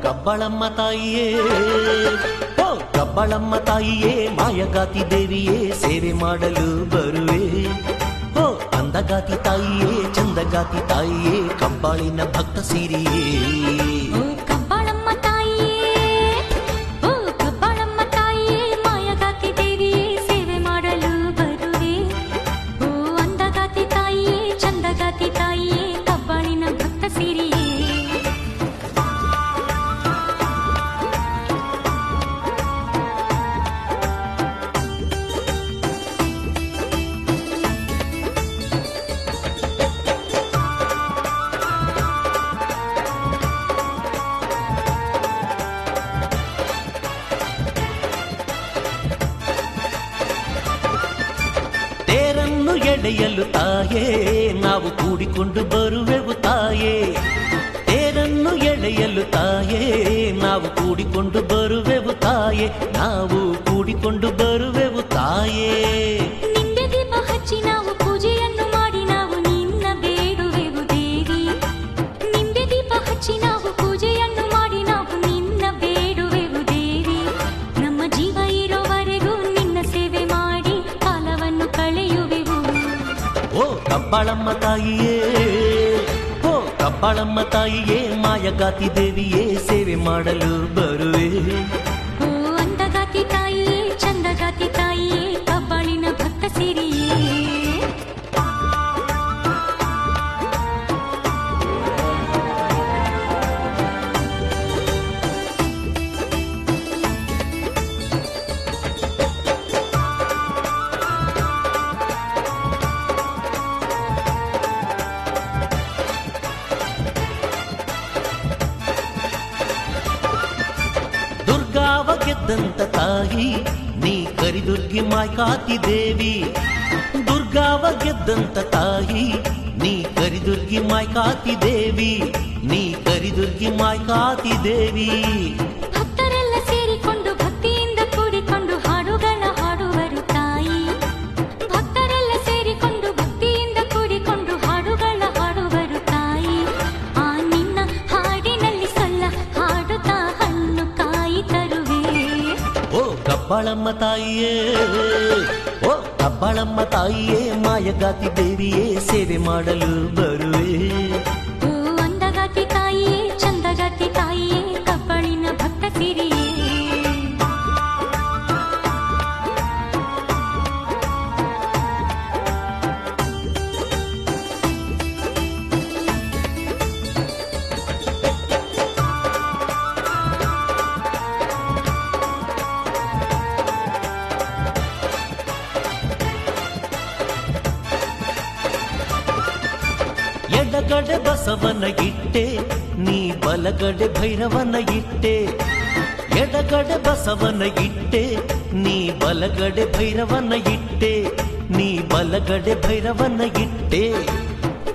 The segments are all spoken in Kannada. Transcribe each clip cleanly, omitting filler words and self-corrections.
ಕಬ್ಬಳಮ್ಮ ತಾಯಿಯೇ, ಓ ಕಬ್ಬಳಮ್ಮ ತಾಯಿಯೇ, ಮಾಯಗಾತಿ ದೇವಿಯೇ, ಸೇವೆ ಮಾಡಲು ಬರುವೆ. ಓ ಅಂದಗಾತಿ ತಾಯಿಯೇ, ಚಂದಗಾತಿ ತಾಯಿಯೇ, ಕಬ್ಬಾಳಿನ ಭಕ್ತ ಸಿರಿಯೇ. ಎಳೆಯಲು ತಾಯೇ, ನಾವು ಕೂಡಿಕೊಂಡು ಬರುವೆವು ತಾಯೇ. ತೇರನ್ನು ಎಳೆಯಲು ತಾಯೇ, ನಾವು ಕೂಡಿಕೊಂಡು ಬರುವೆವು ತಾಯೇ, ನಾವು ಕೂಡಿಕೊಂಡು ಬರುವೆವು ತಾಯೇ. ನಿಂಬೆ ದೀಪ ಹಚ್ಚಿ ನಾವು ಪೂಜೆಯನ್ನು ಮಾಡಿ ನಾವು ನಿನ್ನ ಬೇಡುವೆವು ದೇವಿ. ನಿಂಬೆ ದೀಪ ಹಚ್ಚಿ ನಾವು ಪೂಜೆಯನ್ನು ಮಾಡಿ ನಾವು ನಿನ್ನ ಬೇಡುವೆವು ದೇವಿ. ನಮ್ಮ ಜೀವ ಇರೋವರೆಗೂ ನಿನ್ನ ಸೇವೆ ಮಾಡಿ ಕಾಲವನ್ನು ಕಳೆಯುವೆವು. ಓ ಕಬ್ಬಾಳಮ್ಮ ತಾಯಿಯೇ, ಓ ಕಬ್ಬಾಳಮ್ಮ ತಾಯಿಯೇ, ಮಾಯಗಾತಿ ದೇವಿಯೇ, ಸೇವೆ ಮಾಡಲು ಬರುವೆ. ಓ ಅಂದಗಾತಿ ತಾಯಿಯೇ, ಚಂದಗಾತಿ ತಾಯಿಯೇ, ಕಬ್ಬಾಳಿನ ಭಕ್ತ ಸಿರಿಯೇ. ದುರ್ಗಾವ ಗೆದ್ದಂತ ತಾಯಿ ನೀ ಕರಿದುರ್ಗಿ ಮಾಯ್ಕಾತಿ ದೇವಿ. ದುರ್ಗಾವ ಗೆದ್ದಂತ ತಾಯಿ ನೀ ಕರಿದುರ್ಗಿ ಮಾಯ್ಕಾತಿ ದೇವಿ, ನೀ ಕರಿದುರ್ಗಿ ಮಾಯ್ಕಾತಿ ದೇವಿ. ಭಕ್ತರೆಲ್ಲ ಸೇರಿಕೊಂಡು ಭಕ್ತಿಯಿಂದ ಕೂಡಿಕೊಂಡು ಹಾಡುಗಳ ಹಾಡುವರು ತಾಯಿ. ಭಕ್ತರೆಲ್ಲ ಸೇರಿಕೊಂಡು ಭಕ್ತಿಯಿಂದ ಕೂಡಿಕೊಂಡು ಹಾಡುಗಳ ಹಾಡುವರು ತಾಯಿ. ಆ ನಿನ್ನ ಹಾಡಿನಲ್ಲಿ ಸೊಲ್ಲ ಹಾಡುತ್ತಾ ಹಣ್ಣು ಕಾಯಿ ತರುವೆ. ಓ ಕಬ್ಬಾಳಮ್ಮ ತಾಯಿಯೇ, ಓ ಕಬ್ಬಾಳಮ್ಮ ತಾಯಿಯೇ, ಮಾಯಗಾತಿ ದೇವಿಯೇ, ಸೇವೆ ಮಾಡಲು ಬರುವೆ. ಓ ಅಂದಗಾತಿ ತಾಯಿಯೇ, ಚಂದಗಾತಿ ತಾಯಿಯೇ, ಕಬ್ಬಾಳಿನ ಭಕ್ತ ಸಿರಿಯೇ. ಎಡಗಡೆ ಬಸವನ ಇಟ್ಟೆ, ನೀ ಬಲಗಡೆ ಭೈರವನ ಇಟ್ಟೆ. ಎಡಗಡೆ ಬಸವನ ಇಟ್ಟೆ, ನೀ ಬಲಗಡೆ ಭೈರವನ ಇಟ್ಟೆ, ನೀ ಬಲಗಡೆ ಭೈರವನ ಇಟ್ಟೆ.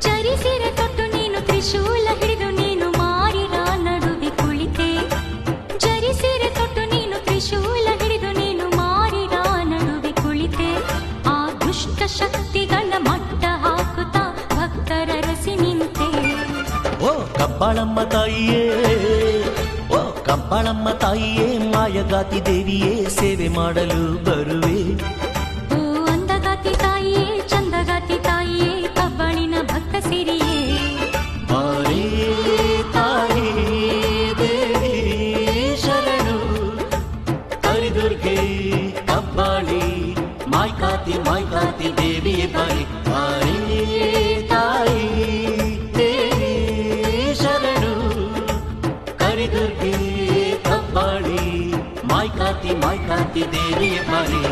ಚರಿಸಿರೆ ತೊಟ್ಟು ನೀನು ತ್ರಿಶೂಲ ಹಿಡಿದು ನೀನು ಮಾರಿರ ನಡುವೆ ಕುಳಿತೆ. ಚರಿಸಿರೆ ತೊಟ್ಟು ನೀನು ತ್ರಿಶೂಲ ಹಿಡಿದು ನೀನು ಮಾರಿರ ನಡುವೆ ಕುಳಿತೆ. ಆ ದುಷ್ಟ ಶಕ್ತಿಗಳ ಮಟ್ಟ ಹಾಕುತ್ತಾ ಭಕ್ತರ ರಸಿ ನಿಂತೆ. ಓ ಕಬ್ಬಾಳಮ್ಮ ತಾಯಿಯೇ, ಓ ಕಬ್ಬಾಳಮ್ಮ ತಾಯಿಯೇ, ಮಾಯಗಾತಿ ದೇವಿಯೇ, ಸೇವೆ ಮಾಡಲು ಬರುವೆ. ಓ ಅಂದಗಾತಿ ತಾಯಿಯೇ, ಚಂದಗಾತಿ ತಾಯಿಯೇ, ಕಬ್ಬಾಳಿನ ಭಕ್ತ ಸಿರಿಯೇ. ಬಾರೇ ತಾಯಿ ದೇವಿ ಶರಣು, ಕರಿದುರ್ಗೆ ಕಬ್ಬಾಳಿ ಮಾಯ್ಕಾತಿ ಮಾಯ್ಕಾತಿ ದೇವಿಯೇ ಬಾರಿ. ಬಾರೇ ತಾಯಿ ದೇವಿ ಶರಣು, ಕರಿದುರ್ಗೆ ಕಬ್ಬಾಳಿ ಮಾಯ್ಕಾತಿ ಮಾಯ್ಕಾತಿ ದೇವಿಯೇ ಬಾರಿ.